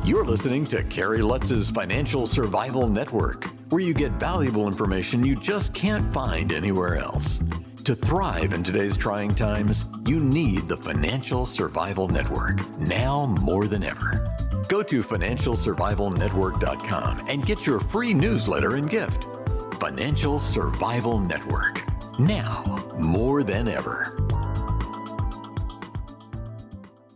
You're listening to Kerry Lutz's Financial Survival Network, where you get valuable information you just can't find anywhere else. To thrive in today's trying times, you need the Financial Survival Network, now more than ever. Go to financialsurvivalnetwork.com and get your free newsletter and gift. Financial Survival Network, now more than ever.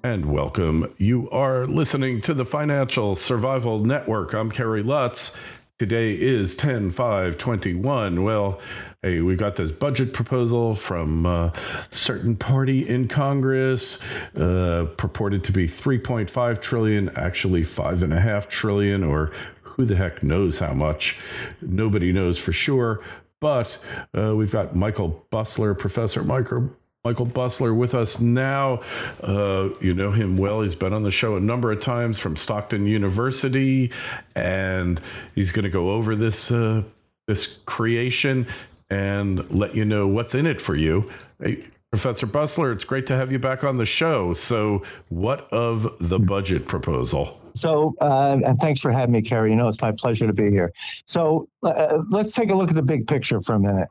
And welcome. You are listening to the Financial Survival Network. I'm Kerry Lutz. Today is 10/5/21. Well, hey, we got this budget proposal from a certain party in Congress, purported to be $3.5 trillion, actually $5.5 trillion, or who the heck knows how much. Nobody knows for sure. But we've got Michael Busler, Professor Michael Busler with us now. You know him well. He's been on the show a number of times from Stockton University, and he's going to go over this creation and let you know what's in it for you. Hey, Professor Busler, it's great to have you back on the show. So what of the budget proposal? So, and thanks for having me, Kerry. You know, it's my pleasure to be here. So let's take a look at the big picture for a minute.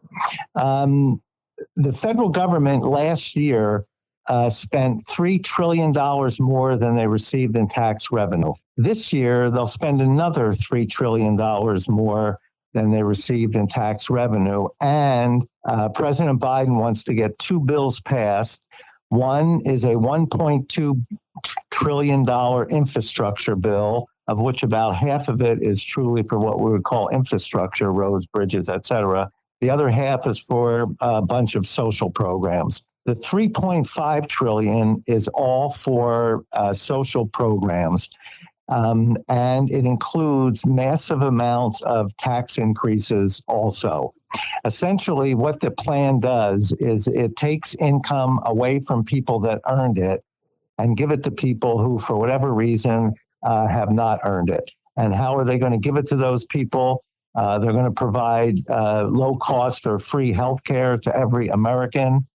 The federal government last year spent $3 trillion more than they received in tax revenue. This year, they'll spend another $3 trillion more than they received in tax revenue. And President Biden wants to get two bills passed. One is a $1.2 trillion infrastructure bill, of which about half of it is truly for what we would call infrastructure, roads, bridges, et cetera. The other half is for a bunch of social programs. The $3.5 trillion is all for social programs, and it includes massive amounts of tax increases also. Essentially, what the plan does is it takes income away from people that earned it and give it to people who, for whatever reason, have not earned it. And how are they going to give it to those people? They're going to provide low cost or free health care to every American.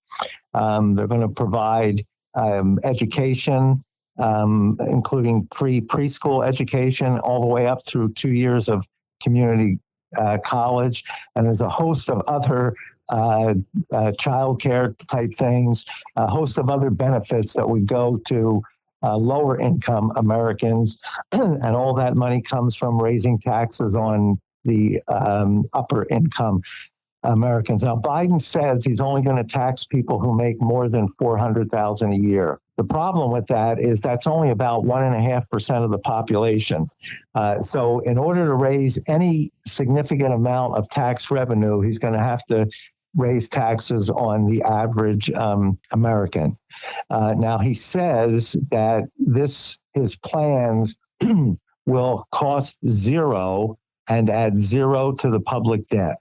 They're going to provide education, including free preschool education, all the way up through 2 years of community college. And there's a host of other child care type things, a host of other benefits that would go to lower income Americans. And all that money comes from raising taxes on the upper income Americans. Now, Biden says he's only going to tax people who make more than $400,000 a year. The problem with that is that's only about 1.5% of the population. So in order to raise any significant amount of tax revenue, he's going to have to raise taxes on the average American. Now, he says that his plans will cost zero and add zero to the public debt.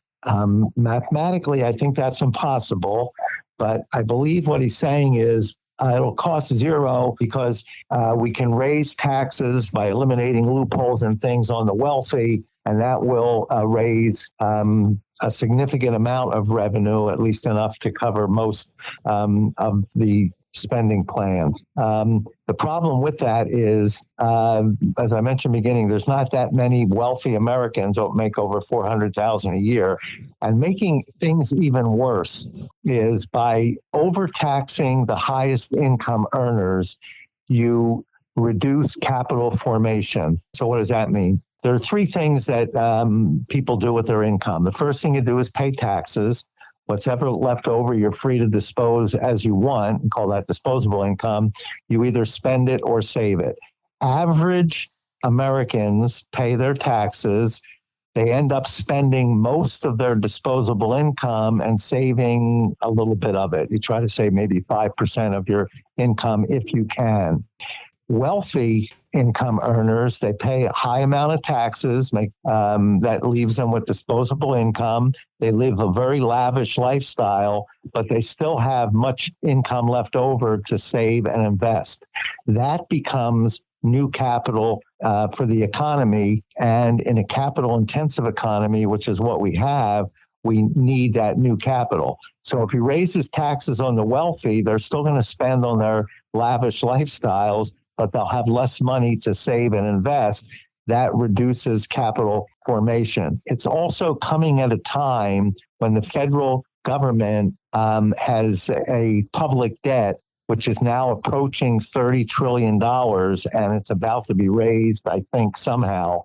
Mathematically, I think that's impossible, but I believe what he's saying is it'll cost zero because we can raise taxes by eliminating loopholes and things on the wealthy, and that will raise a significant amount of revenue, at least enough to cover most of the spending plans. The problem with that is, as I mentioned in the beginning, there's not that many wealthy Americans that make over $400,000 a year. And making things even worse is by overtaxing the highest income earners, you reduce capital formation. So what does that mean? There are three things that people do with their income. The first thing you do is pay taxes. What's ever left over, you're free to dispose as you want, and call that disposable income. You either spend it or save it. Average Americans pay their taxes. They end up spending most of their disposable income and saving a little bit of it. You try to save maybe 5% of your income if you can. Wealthy income earners, they pay a high amount of taxes, that leaves them with disposable income. They live a very lavish lifestyle, but they still have much income left over to save and invest. That becomes new capital for the economy. And in a capital-intensive economy, which is what we have, we need that new capital. So if he raises taxes on the wealthy, they're still going to spend on their lavish lifestyles, but they'll have less money to save and invest. That reduces capital formation. It's also coming at a time when the federal government has a public debt which is now approaching $30 trillion, and it's about to be raised, I think, somehow.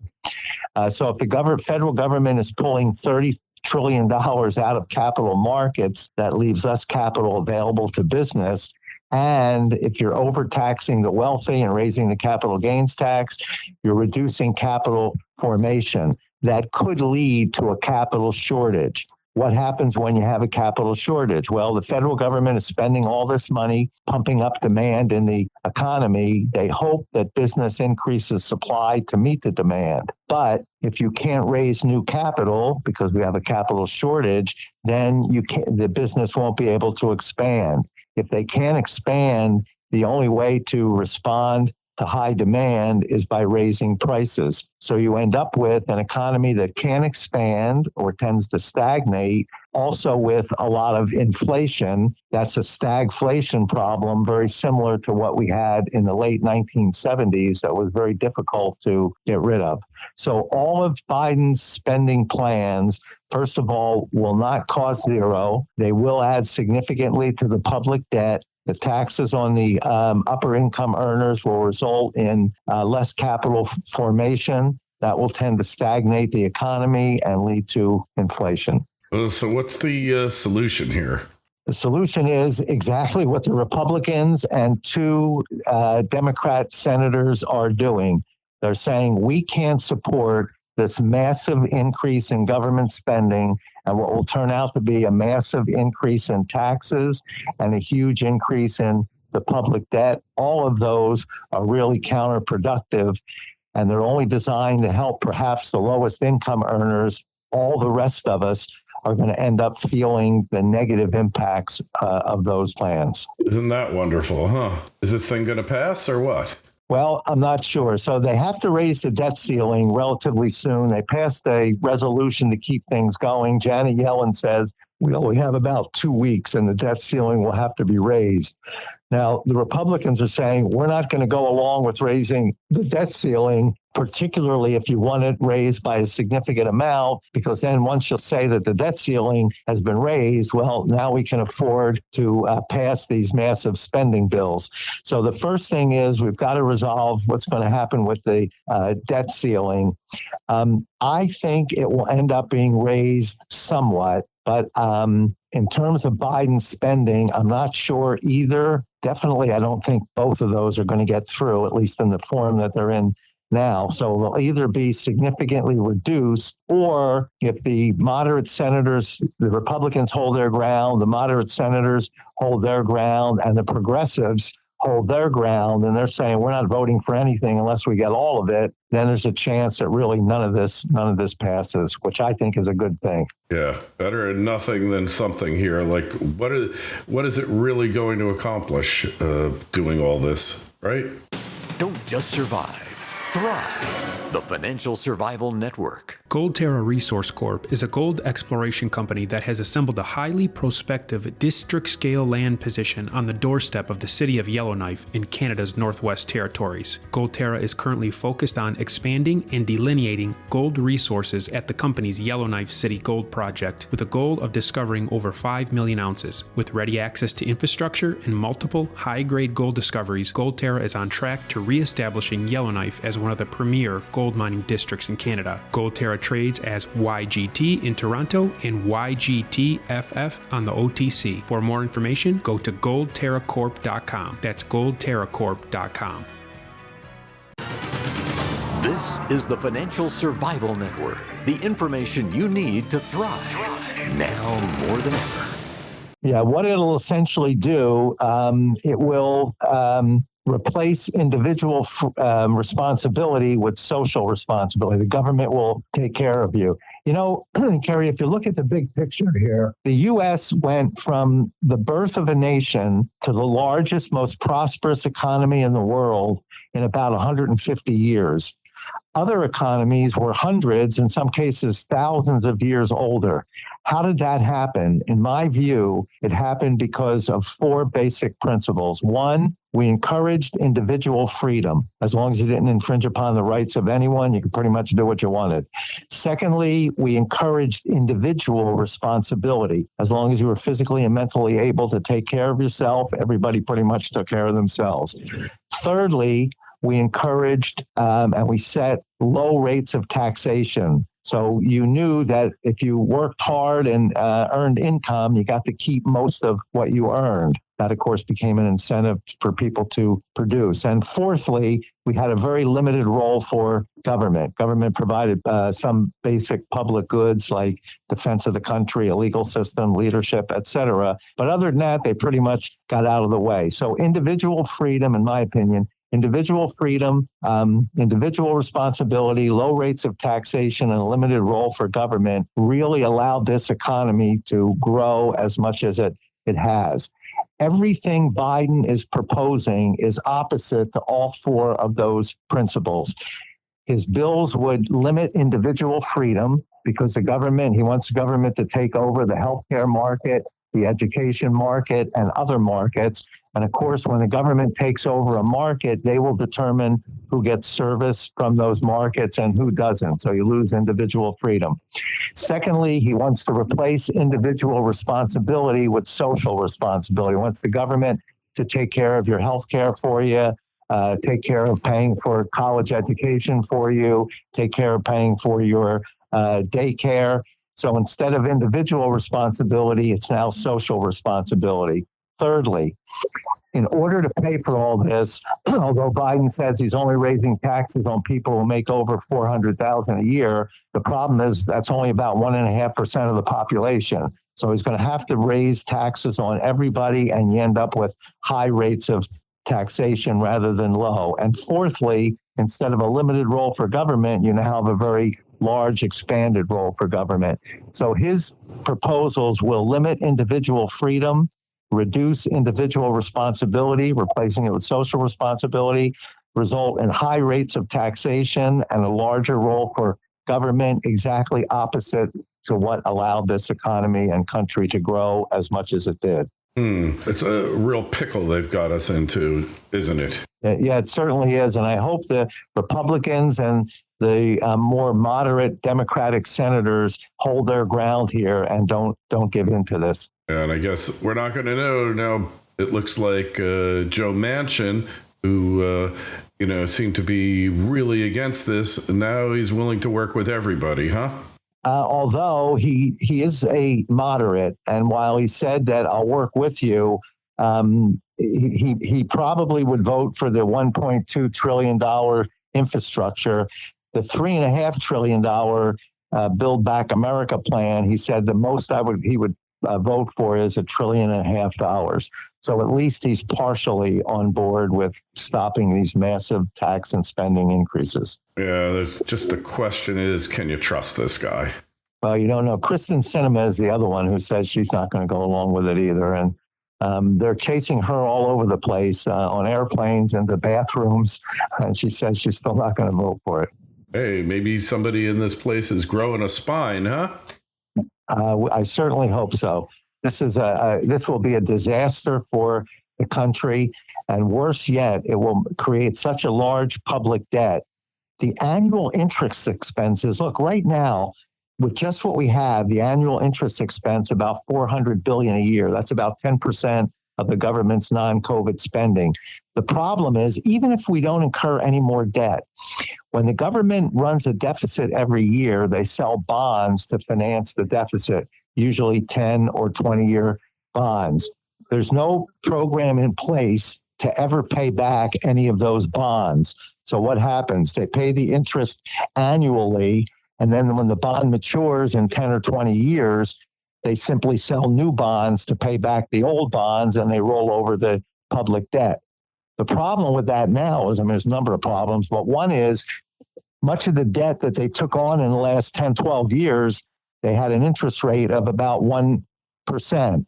So if the federal government is pulling $30 trillion out of capital markets, that leaves less capital available to business. And if you're overtaxing the wealthy and raising the capital gains tax, you're reducing capital formation. That could lead to a capital shortage. What happens when you have a capital shortage? Well, the federal government is spending all this money, pumping up demand in the economy. They hope that business increases supply to meet the demand. But if you can't raise new capital because we have a capital shortage, then the business won't be able to expand. If they can't expand, the only way to respond to high demand is by raising prices. So you end up with an economy that can't expand or tends to stagnate, also with a lot of inflation. That's a stagflation problem, very similar to what we had in the late 1970s that was very difficult to get rid of. So all of Biden's spending plans, first of all, will not cost zero. They will add significantly to the public debt. The taxes on the upper income earners will result in less capital formation. That will tend to stagnate the economy and lead to inflation. So what's the solution here? The solution is exactly what the Republicans and two Democrat senators are doing. They're saying we can't support this massive increase in government spending and what will turn out to be a massive increase in taxes and a huge increase in the public debt. All of those are really counterproductive, and they're only designed to help perhaps the lowest income earners. All the rest of us are going to end up feeling the negative impacts of those plans. Isn't that wonderful, huh? Is this thing going to pass or what? Well, I'm not sure. So they have to raise the debt ceiling relatively soon. They passed a resolution to keep things going. Janet Yellen says we only have about 2 weeks and the debt ceiling will have to be raised. Now, the Republicans are saying we're not going to go along with raising the debt ceiling, particularly if you want it raised by a significant amount, because then once you say that the debt ceiling has been raised, well, now we can afford to pass these massive spending bills. So the first thing is we've got to resolve what's going to happen with the debt ceiling. I think it will end up being raised somewhat, but in terms of Biden's spending, I'm not sure either. Definitely, I don't think both of those are going to get through, at least in the form that they're in now. So they'll either be significantly reduced, or if the moderate senators, the Republicans hold their ground, the moderate senators hold their ground, and the progressives hold their ground, and they're saying we're not voting for anything unless we get all of it, then there's a chance that really none of this passes, which I think is a good thing. Yeah, better nothing than something here. Like, what is it really going to accomplish doing all this, right? Don't just survive, thrive. The Financial Survival Network. Goldterra Resource Corp is a gold exploration company that has assembled a highly prospective district-scale land position on the doorstep of the city of Yellowknife in Canada's Northwest Territories. Goldterra is currently focused on expanding and delineating gold resources at the company's Yellowknife City Gold Project, with a goal of discovering over 5 million ounces. With ready access to infrastructure and multiple high-grade gold discoveries, Goldterra is on track to re-establishing Yellowknife as one of the premier gold mining districts in Canada. Goldterra trades as YGT in Toronto and YGTFF on the OTC. For more information, go to goldterracorp.com. That's goldterracorp.com. This is the Financial Survival Network. The information you need to thrive now more than ever. Yeah, what it'll essentially do, it will replace individual responsibility with social responsibility. The government will take care of you. You know, Kerry, if you look at the big picture here, the U.S. went from the birth of a nation to the largest, most prosperous economy in the world in about 150 years. Other economies were hundreds, in some cases, thousands of years older. How did that happen? In my view, it happened because of four basic principles. One, we encouraged individual freedom. As long as you didn't infringe upon the rights of anyone, you could pretty much do what you wanted. Secondly, we encouraged individual responsibility. As long as you were physically and mentally able to take care of yourself, everybody pretty much took care of themselves. Thirdly, we encouraged and we set low rates of taxation. So you knew that if you worked hard and earned income, you got to keep most of what you earned. That, of course, became an incentive for people to produce. And fourthly, we had a very limited role for government. Government provided some basic public goods like defense of the country, a legal system, leadership, et cetera. But other than that, they pretty much got out of the way. So individual freedom, in my opinion, individual freedom, individual responsibility, low rates of taxation, and a limited role for government really allowed this economy to grow as much as it has. Everything Biden is proposing is opposite to all four of those principles. His bills would limit individual freedom because he wants the government to take over the healthcare market, the education market, and other markets. And of course, when the government takes over a market, they will determine who gets service from those markets and who doesn't. So you lose individual freedom. Secondly, he wants to replace individual responsibility with social responsibility. He wants the government to take care of your health care for you, take care of paying for college education for you, take care of paying for your daycare. So instead of individual responsibility, it's now social responsibility. Thirdly, in order to pay for all this, although Biden says he's only raising taxes on people who make over $400,000 a year, the problem is that's only about 1.5% of the population. So he's going to have to raise taxes on everybody, and you end up with high rates of taxation rather than low. And fourthly, instead of a limited role for government, you now have a very large expanded role for government. So his proposals will limit individual freedom, reduce individual responsibility, replacing it with social responsibility, result in high rates of taxation and a larger role for government, exactly opposite to what allowed this economy and country to grow as much as it did. It's a real pickle they've got us into, isn't it? Yeah, it certainly is. And I hope the Republicans and the more moderate Democratic senators hold their ground here and don't give in to this. And I guess we're not going to know now. It looks like Joe Manchin, who seemed to be really against this, now he's willing to work with everybody, huh? Although he is a moderate, and while he said that I'll work with you, he probably would vote for the $1.2 trillion infrastructure. The $3.5 trillion Build Back America plan, he said the most he would vote for is $1.5 trillion. So at least he's partially on board with stopping these massive tax and spending increases. Yeah, just the question is, can you trust this guy? Well, you don't know. Kristen Sinema is the other one who says she's not going to go along with it either. And they're chasing her all over the place on airplanes and the bathrooms. And she says she's still not going to vote for it. Hey, maybe somebody in this place is growing a spine, huh? I certainly hope so. This will be a disaster for the country, and worse yet, it will create such a large public debt. The annual interest expenses, look, right now, with just what we have, the annual interest expense about $400 billion a year. That's about 10% of the government's non-COVID spending. The problem is, even if we don't incur any more debt, when the government runs a deficit every year, they sell bonds to finance the deficit, usually 10 or 20-year bonds. There's no program in place to ever pay back any of those bonds. So what happens? They pay the interest annually, and then when the bond matures in 10 or 20 years, they simply sell new bonds to pay back the old bonds, and they roll over the public debt. The problem with that now is, there's a number of problems, but one is much of the debt that they took on in the last 10, 12 years, they had an interest rate of about 1%.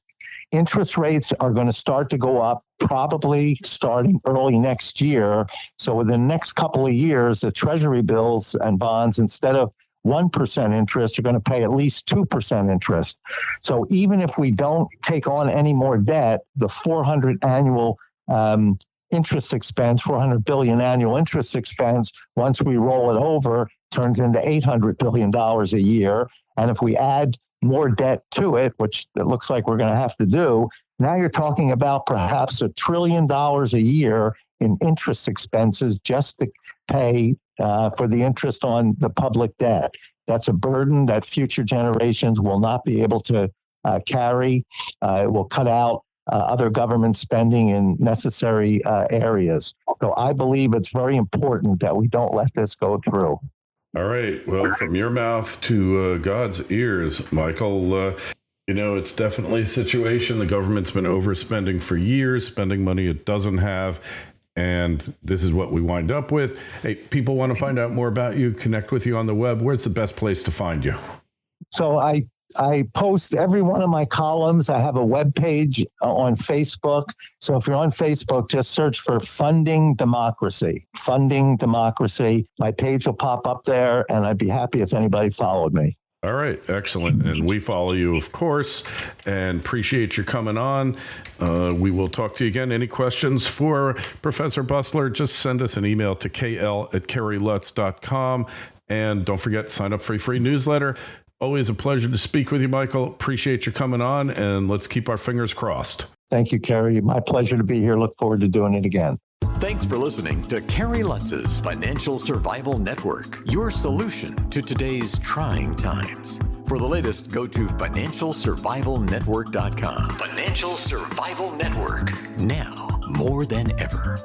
Interest rates are going to start to go up probably starting early next year. So within the next couple of years, the treasury bills and bonds, instead of 1% interest, are going to pay at least 2% interest. So even if we don't take on any more debt, the 400 annual interest expense, 400 billion annual interest expense, once we roll it over, turns into $800 billion a year. And if we add more debt to it, which it looks like we're going to have to do, now you're talking about perhaps $1 trillion a year in interest expenses just to pay for the interest on the public debt. That's a burden that future generations will not be able to carry. It will cut out other government spending in necessary areas. So I believe it's very important that we don't let this go through. All right. Well, from your mouth to God's ears, Michael, it's definitely a situation. The government's been overspending for years, spending money it doesn't have. And this is what we wind up with. Hey, people want to find out more about you, connect with you on the web. Where's the best place to find you? So I post every one of my columns. I have a web page on Facebook. So if you're on Facebook, just search for Funding Democracy. Funding Democracy. My page will pop up there, and I'd be happy if anybody followed me. All right, excellent. And we follow you, of course, and appreciate you coming on. We will talk to you again. Any questions for Professor Busler, just send us an email to kl@kerrylutz.com. And don't forget, sign up for a free newsletter. Always a pleasure to speak with you, Michael. Appreciate you coming on, and let's keep our fingers crossed. Thank you, Kerry. My pleasure to be here. Look forward to doing it again. Thanks for listening to Kerry Lutz's Financial Survival Network, your solution to today's trying times. For the latest, go to financialsurvivalnetwork.com. Financial Survival Network, now more than ever.